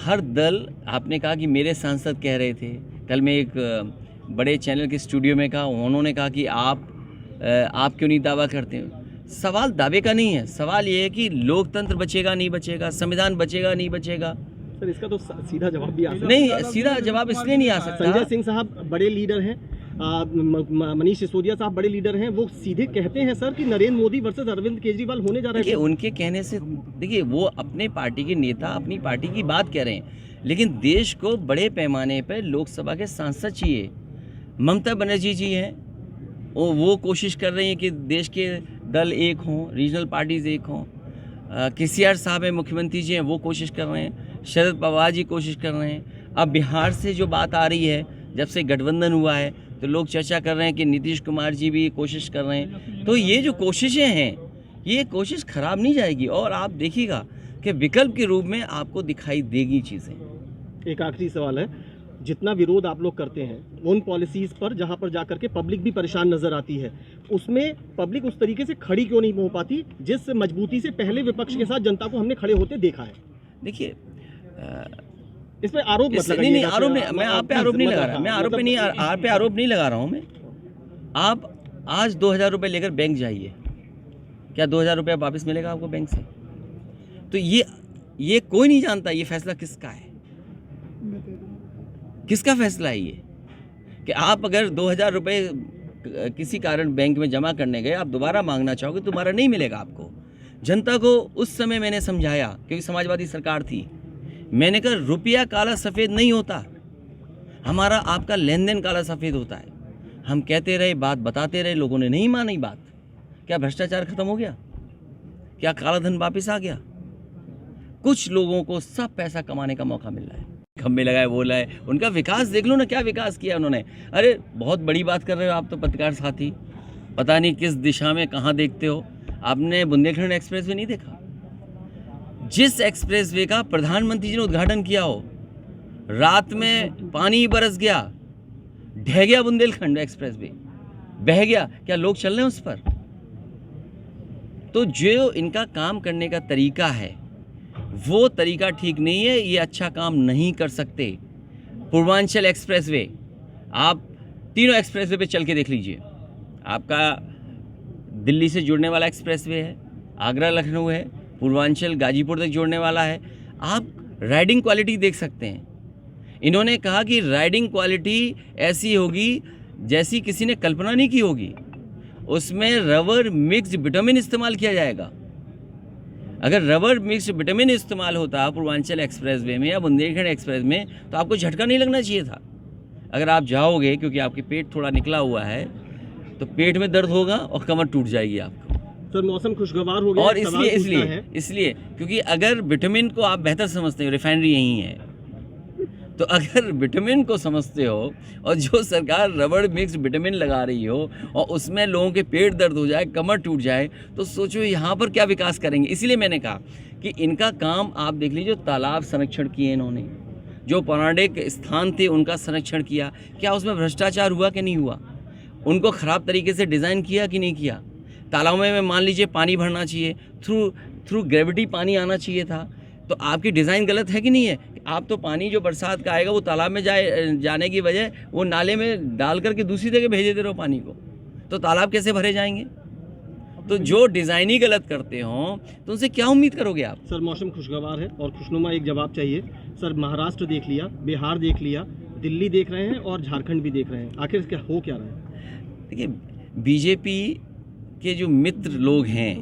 हर दल, आपने कहा कि मेरे सांसद कह रहे थे, कल मैं एक बड़े चैनल के स्टूडियो में कहा, उन्होंने कहा कि आप क्यों नहीं दावा करते हैं। सवाल दावे का नहीं है, सवाल ये है कि लोकतंत्र बचेगा नहीं बचेगा, संविधान बचेगा नहीं बचेगा। सर इसका तो सीधा जवाब भी आ सकता नहीं, सीधा जवाब इसलिए नहीं आ सकता। संजय सिंह साहब बड़े लीडर हैं, मनीष सिसोदिया साहब बड़े लीडर हैं, वो सीधे कहते हैं सर कि नरेंद्र मोदी वर्सेस अरविंद केजरीवाल होने जा रहे हैं। उनके कहने से देखिए, वो अपने पार्टी के नेता अपनी पार्टी की बात कह रहे हैं, लेकिन देश को बड़े पैमाने पर लोकसभा के सांसद चाहिए। ममता बनर्जी जी हैं, वो कोशिश कर रही हैं कि देश के दल एक हों, रीजनल पार्टीज एक हों। केसीआर साहब हैं, मुख्यमंत्री जी हैं, वो कोशिश कर रहे हैं। शरद पवार जी कोशिश कर रहे हैं। अब बिहार से जो बात आ रही है, जब से गठबंधन हुआ है तो लोग चर्चा कर रहे हैं कि नीतीश कुमार जी भी कोशिश कर रहे हैं। तो ये जो कोशिशें हैं, ये कोशिश खराब नहीं जाएगी और आप देखिएगा कि विकल्प के रूप में आपको दिखाई देगी चीज़ें। एक आखिरी सवाल है, जितना विरोध आप लोग करते हैं उन पॉलिसीज पर जहां पर जाकर के पब्लिक भी परेशान नजर आती है, उसमें पब्लिक उस तरीके से खड़ी क्यों नहीं हो पाती जिस मजबूती से पहले विपक्ष के साथ जनता को हमने खड़े होते देखा है? देखिए, इसमें आरोप मत लगाइए। नहीं, आरोप नहीं, मैं आप पे आरोप नहीं लगा रहा, मैं आरोप नहीं, आप पे आरोप नहीं लगा रहा हूँ मैं। आप आज 2000 रुपये लेकर बैंक जाइए, क्या 2000 रुपये वापस मिलेगा आपको बैंक से? तो ये कोई नहीं जानता ये फैसला किसका है, किसका फैसला है ये, कि आप अगर 2000 रुपये किसी कारण बैंक में जमा करने गए, आप दोबारा मांगना चाहोगे, दोबारा नहीं मिलेगा आपको। जनता को उस समय मैंने समझाया, क्योंकि समाजवादी सरकार थी, मैंने कहा रुपया काला सफ़ेद नहीं होता, हमारा आपका लेन देन काला सफ़ेद होता है। हम कहते रहे, बात बताते रहे, लोगों ने नहीं मानी बात। क्या भ्रष्टाचार खत्म हो गया? क्या काला धन वापस आ गया? कुछ लोगों को सब पैसा कमाने का मौका मिल रहा है, खम्भे लगाए, बोला है, उनका विकास देख लो ना, क्या विकास किया उन्होंने। अरे बहुत बड़ी बात कर रहे हो आप तो पत्रकार साथी, पता नहीं किस दिशा में कहाँ देखते हो। आपने बुंदेलखंड एक्सप्रेस वे नहीं देखा? जिस एक्सप्रेस वे का प्रधानमंत्री जी ने उद्घाटन किया हो, रात में पानी बरस गया, ढह गया बुंदेलखंड एक्सप्रेस वे, बह गया, क्या लोग चल रहे हैं उस पर? तो जो इनका काम करने का तरीका है वो तरीका ठीक नहीं है, ये अच्छा काम नहीं कर सकते। पूर्वांचल एक्सप्रेसवे, आप तीनों एक्सप्रेसवे पे चल के देख लीजिए। आपका दिल्ली से जुड़ने वाला एक्सप्रेसवे है, आगरा लखनऊ है, पूर्वांचल गाजीपुर तक जोड़ने वाला है। आप राइडिंग क्वालिटी देख सकते हैं। इन्होंने कहा कि राइडिंग क्वालिटी ऐसी होगी जैसी किसी ने कल्पना नहीं की होगी, उसमें रबर मिक्स्ड विटामिन इस्तेमाल किया जाएगा। अगर रबर मिक्स्ड विटामिन इस्तेमाल होता पूर्वांचल एक्सप्रेसवे में या बुंदेलखंड एक्सप्रेस में, तो आपको झटका नहीं लगना चाहिए था। अगर आप जाओगे, क्योंकि आपके पेट थोड़ा निकला हुआ है, तो पेट में दर्द होगा और कमर टूट जाएगी आपको। तो मौसम खुशगवार हो गया, और इसलिए क्योंकि अगर विटामिन को आप बेहतर समझते हो, रिफाइनरी यही है, तो अगर विटामिन को समझते हो और जो सरकार रबड़ मिक्स विटामिन लगा रही हो और उसमें लोगों के पेट दर्द हो जाए, कमर टूट जाए, तो सोचो यहाँ पर क्या विकास करेंगे। इसीलिए मैंने कहा कि इनका काम आप देख लीजिए, तालाब संरक्षण किए इन्होंने, जो पौराणिक स्थान थे उनका संरक्षण किया, क्या उसमें भ्रष्टाचार हुआ कि नहीं हुआ? उनको ख़राब तरीके से डिज़ाइन किया कि नहीं किया? तालाबों में मान लीजिए पानी भरना चाहिए, थ्रू ग्रेविटी पानी आना चाहिए था, तो आपकी डिज़ाइन गलत है कि नहीं है? आप तो पानी जो बरसात का आएगा वो तालाब में जाने की बजाय वो नाले में डाल करके दूसरी जगह भेज देते रहो पानी को, तो तालाब कैसे भरे जाएंगे? तो जो डिज़ाइन ही गलत करते हो तो उनसे क्या उम्मीद करोगे आप? सर मौसम खुशगवार है और खुशनुमा एक जवाब चाहिए। सर महाराष्ट्र देख लिया, बिहार देख लिया, दिल्ली देख रहे हैं और झारखंड भी देख रहे हैं, आखिर क्या हो क्या रहा है? देखिए, बीजेपी के जो मित्र लोग हैं,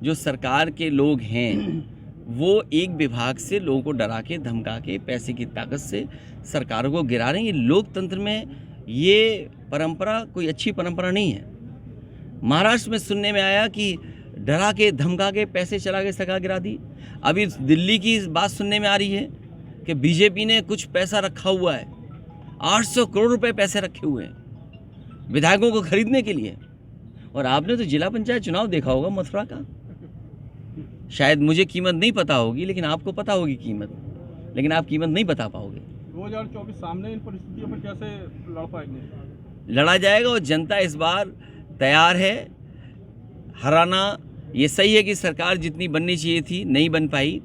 जो सरकार के लोग हैं, वो एक विभाग से लोगों को डरा के धमका के पैसे की ताकत से सरकारों को गिरा रहे हैं। ये लोकतंत्र में ये परंपरा कोई अच्छी परंपरा नहीं है। महाराष्ट्र में सुनने में आया कि डरा के धमका के पैसे चला के सरकार गिरा दी। अभी दिल्ली की बात सुनने में आ रही है कि बीजेपी ने कुछ पैसा रखा हुआ है, 800 करोड़ रुपए पैसे रखे हुए हैं विधायकों को खरीदने के लिए। और आपने तो जिला पंचायत चुनाव देखा होगा मथुरा का, शायद मुझे कीमत नहीं पता होगी, लेकिन आपको पता होगी कीमत, लेकिन आप कीमत नहीं बता पाओगे। 2024 सामने इन परिस्थितियों पर कैसे लड़ पाएंगे? लड़ा जाएगा और जनता इस बार तैयार है हराना। ये सही है कि सरकार जितनी बननी चाहिए थी नहीं बन पाई,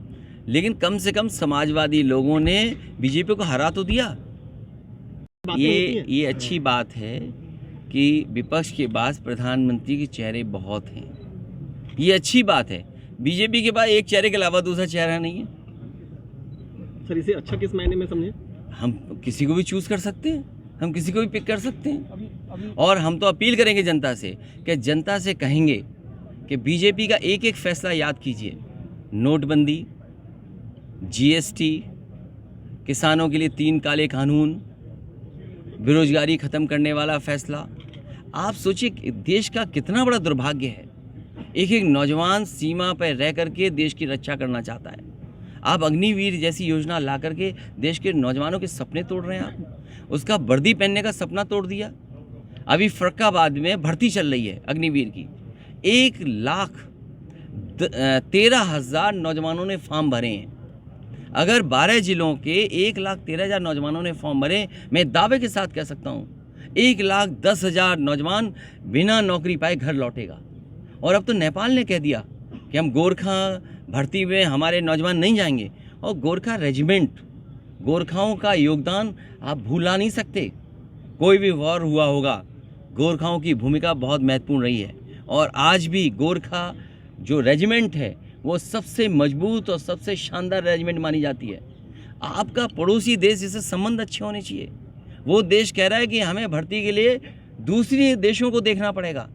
लेकिन कम से कम समाजवादी लोगों ने बीजेपी को हरा तो दिया। बातें होती हैं। ये अच्छी बात है कि विपक्ष के पास प्रधानमंत्री के चेहरे बहुत हैं, ये अच्छी बात है। बीजेपी के पास एक चेहरे के अलावा दूसरा चेहरा नहीं है। सर इसे अच्छा किस मायने में समझे? हम किसी को भी चूज कर सकते हैं, हम किसी को भी पिक कर सकते हैं। और हम तो अपील करेंगे जनता से कि जनता से कहेंगे कि बीजेपी का एक एक फैसला याद कीजिए। नोटबंदी, जीएसटी, किसानों के लिए 3 काले कानून, बेरोजगारी ख़त्म करने वाला फैसला। आप सोचिए देश का कितना बड़ा दुर्भाग्य है, एक एक नौजवान सीमा पर रह करके देश की रक्षा करना चाहता है। आप अग्निवीर जैसी योजना ला करके देश के नौजवानों के सपने तोड़ रहे हैं। आप उसका वर्दी पहनने का सपना तोड़ दिया। अभी फर्रुखाबाद में भर्ती चल रही है अग्निवीर की, 1,13,000 नौजवानों ने फॉर्म भरे हैं। अगर 12 जिलों के 1,13,000 नौजवानों ने फॉर्म भरे, मैं दावे के साथ कह सकता हूँ 1,10,000 नौजवान बिना नौकरी पाए घर लौटेगा। और अब तो नेपाल ने कह दिया कि हम गोरखा भर्ती में हमारे नौजवान नहीं जाएंगे। और गोरखा रेजिमेंट, गोरखाओं का योगदान आप भूला नहीं सकते। कोई भी वॉर हुआ होगा, गोरखाओं की भूमिका बहुत महत्वपूर्ण रही है। और आज भी गोरखा जो रेजिमेंट है वो सबसे मजबूत और सबसे शानदार रेजिमेंट मानी जाती है। आपका पड़ोसी देश जिससे संबंध अच्छे होने चाहिए, वो देश कह रहा है कि हमें भर्ती के लिए दूसरे देशों को देखना पड़ेगा।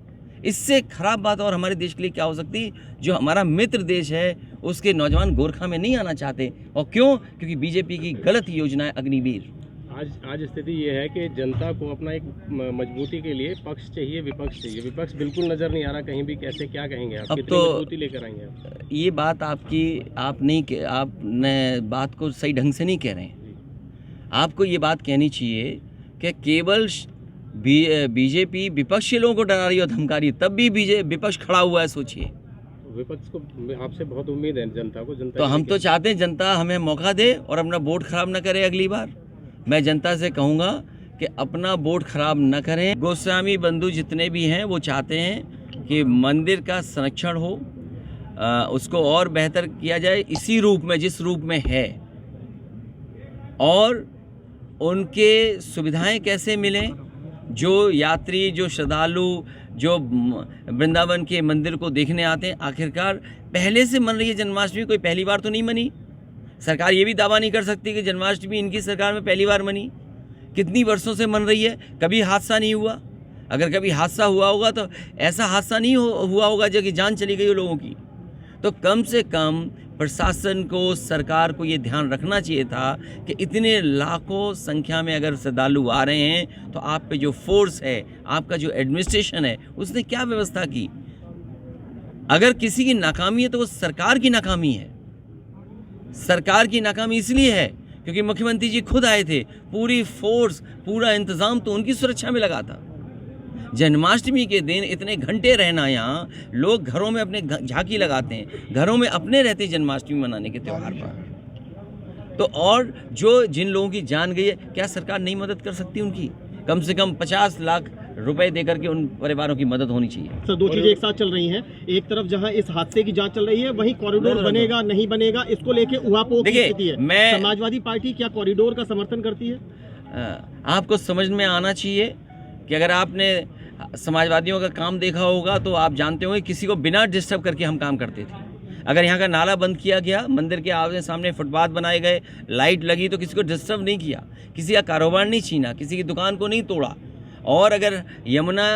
इससे खराब बात और हमारे देश के लिए क्या हो सकती? जो हमारा मित्र देश है उसके नौजवान गोरखा में नहीं आना चाहते। और क्यों? क्योंकि बीजेपी की गलत योजना है अग्निवीर। आज स्थिति ये है कि जनता को अपना एक मजबूती के लिए पक्ष चाहिए, विपक्ष चाहिए। विपक्ष बिल्कुल नजर नहीं आ रहा कहीं भी। कैसे क्या कहेंगे आप? अब कितनी तो मजबूती लेकर आएंगे आप? ये बात आपने बात को सही ढंग से नहीं कह रहे हैं। आपको ये बात कहनी चाहिए कि केवल बीजेपी विपक्ष के लोगों को डरा रही और धमका रही है, तब भी विपक्ष खड़ा हुआ है। सोचिए, विपक्ष को आपसे बहुत उम्मीद है जनता को। जनता तो हम तो चाहते हैं जनता हमें मौका दे और अपना वोट खराब ना करे। अगली बार मैं जनता से कहूँगा कि अपना वोट खराब न करें। गोस्वामी बंधु जितने भी हैं वो चाहते हैं कि मंदिर का संरक्षण हो, उसको और बेहतर किया जाए इसी रूप में जिस रूप में है। और उनके सुविधाएं कैसे मिलें, जो यात्री, जो श्रद्धालु, जो वृंदावन के मंदिर को देखने आते हैं। आखिरकार पहले से मन रही है जन्माष्टमी, कोई पहली बार तो नहीं मनी। सरकार ये भी दावा नहीं कर सकती कि जन्माष्टमी इनकी सरकार में पहली बार मनी। कितनी वर्षों से मन रही है, कभी हादसा नहीं हुआ। अगर कभी हादसा हुआ होगा तो ऐसा हादसा नहीं हुआ होगा जो कि जान चली गई हो लोगों की। तो कम से कम प्रशासन को, सरकार को ये ध्यान रखना चाहिए था कि इतने लाखों संख्या में अगर श्रद्धालु आ रहे हैं तो आप पे जो फोर्स है, आपका जो एडमिनिस्ट्रेशन है, उसने क्या व्यवस्था की। अगर किसी की नाकामी है तो वो सरकार की नाकामी है। सरकार की नाकामी इसलिए है क्योंकि मुख्यमंत्री जी खुद आए थे, पूरी फोर्स, पूरा इंतजाम तो उनकी सुरक्षा में लगा था। जन्माष्टमी के दिन इतने घंटे रहना, यहाँ लोग घरों में अपने झांकी लगाते हैं, घरों में अपने रहते जन्माष्टमी मनाने के त्यौहार पर। तो और जो जिन लोगों की जान गई है, क्या सरकार नहीं मदद कर सकती उनकी? कम से कम 50 लाख रुपए देकर के उन परिवारों की मदद होनी चाहिए। सर दो चीजें एक साथ चल रही हैं। एक तरफ जहां इस हादसे की जांच चल रही है, वहीं कॉरिडोर बनेगा नहीं बनेगा इसको लेके उहापोह की स्थिति है। समाजवादी पार्टी क्या कॉरिडोर का समर्थन करती है? आपको समझ में आना चाहिए कि अगर आपने समाजवादियों का काम देखा होगा तो आप जानते होंगे किसी को बिना डिस्टर्ब करके हम काम करते थे। अगर यहाँ का नाला बंद किया गया, मंदिर के आगे सामने फुटपाथ बनाए गए, लाइट लगी, तो किसी को डिस्टर्ब नहीं किया, किसी का कारोबार नहीं छीना, किसी की दुकान को नहीं तोड़ा। और अगर यमुना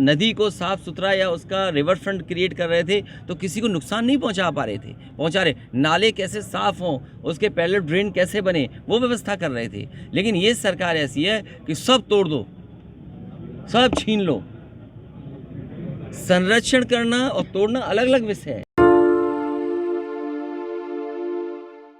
नदी को साफ़ सुथरा या उसका रिवर फ्रंट क्रिएट कर रहे थे तो किसी को नुकसान नहीं पहुंचा रहे। नाले कैसे साफ़ हों, उसके पैरेलल ड्रेन कैसे बने, वो व्यवस्था कर रहे थे। लेकिन ये सरकार ऐसी है कि सब तोड़ दो, सब छीन लो। संरक्षण करना और तोड़ना अलग अलग विषय है।